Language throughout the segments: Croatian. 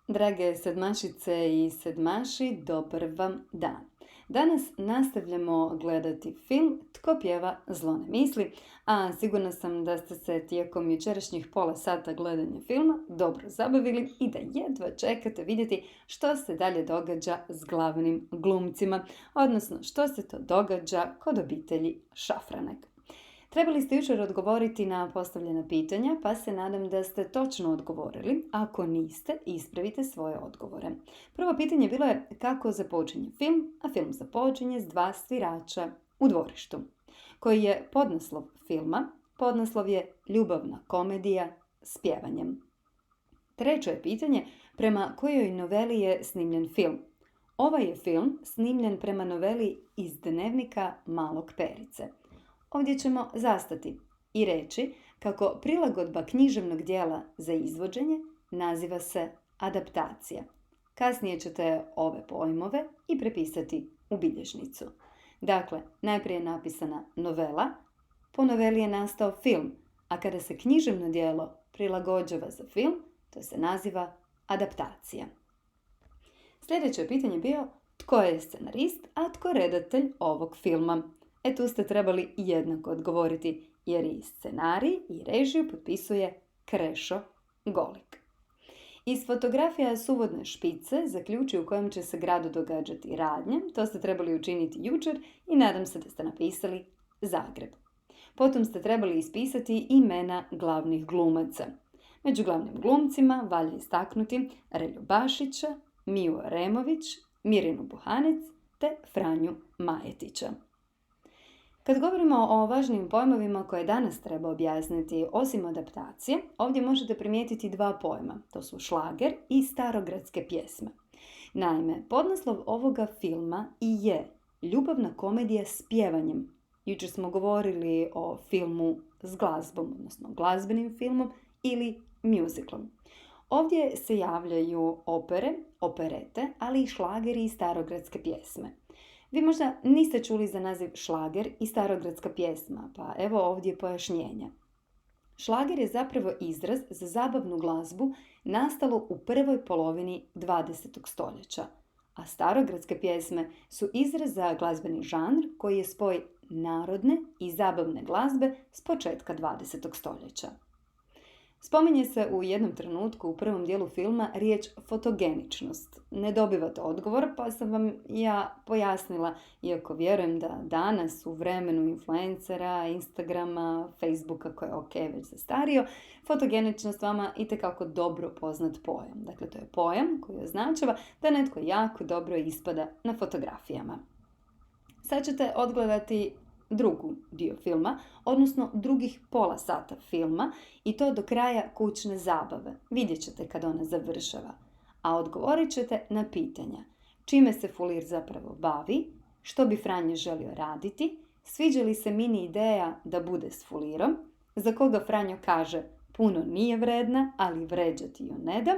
Drage sedmašice i sedmaši, dobar vam dan. Danas nastavljamo gledati film Tko pjeva zlo ne misli, a sigurna sam da ste se tijekom jučerašnjih pola sata gledanja filma dobro zabavili i da jedva čekate vidjeti što se dalje događa s glavnim glumcima, odnosno što se to događa kod obitelji Šafranek. Trebali ste jučer odgovoriti na postavljena pitanja, pa se nadam da ste točno odgovorili. Ako niste, ispravite svoje odgovore. Prvo pitanje bilo je kako započinje film, a film započinje s dva svirača u dvorištu. Koji je podnaslov filma? Podnaslov je ljubavna komedija s pjevanjem. Treće je pitanje prema kojoj noveli je snimljen film. Ovaj je film snimljen prema noveli iz dnevnika Malog Perice. Ovdje ćemo zastati i reći kako prilagodba književnog dijela za izvođenje naziva se adaptacija. Kasnije ćete ove pojmove i prepisati u bilježnicu. Dakle, najprije je napisana novela, po noveli je nastao film, a kada se književno djelo prilagođava za film, to se naziva adaptacija. Sljedeće pitanje bio tko je scenarist, a tko redatelj ovog filma. Tu ste trebali jednako odgovoriti jer i scenarij i režiju potpisuje Krešo Golik. Iz fotografija s uvodne špice zaključi u kojem će se gradu događati radnje. To ste trebali učiniti jučer i nadam se da ste napisali Zagreb. Potom ste trebali ispisati imena glavnih glumaca. Među glavnim glumcima valja istaknuti Relju Bašića, Miju Remović, Mirjanu Buhanec te Franju Majetića. Kad govorimo o važnim pojmovima koje danas treba objasniti, osim adaptacije, ovdje možete primijetiti dva pojma. To su šlager i starogradske pjesme. Naime, podnaslov ovoga filma i je ljubavna komedija s pjevanjem. Jučer smo govorili o filmu s glazbom, odnosno glazbenim filmom ili musicalom. Ovdje se javljaju opere, operete, ali i šlageri i starogradske pjesme. Vi možda niste čuli za naziv šlager i starogradska pjesma, pa evo ovdje pojašnjenja. Šlager je zapravo izraz za zabavnu glazbu nastalu u prvoj polovini 20. stoljeća, a starogradske pjesme su izraz za glazbeni žanr koji je spoj narodne i zabavne glazbe s početka 20. stoljeća. Spominje se u jednom trenutku u prvom dijelu filma riječ fotogeničnost. Ne dobivate odgovor, pa sam vam ja pojasnila, iako vjerujem da danas u vremenu influencera, Instagrama, Facebooka koji je ok već zastario, fotogeničnost vama itekako dobro poznat pojam. Dakle, to je pojam koji označava da netko jako dobro ispada na fotografijama. Sad ćete odgledati drugu dio filma, odnosno drugih pola sata filma i to do kraja kućne zabave. Vidjet ćete kad ona završava. A odgovorit ćete na pitanja. Čime se Fulir zapravo bavi, što bi Franjo želio raditi, sviđa li se mini ideja da bude s Fulirom, za koga Franjo kaže puno nije vredna, ali vređati ju ne dam.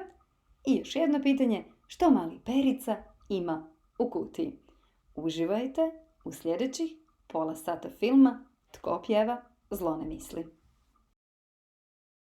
I još jedno pitanje, što mali Perica ima u kutiji. Uživajte u sljedećih pola sata filma Tko pjeva zlo ne misli.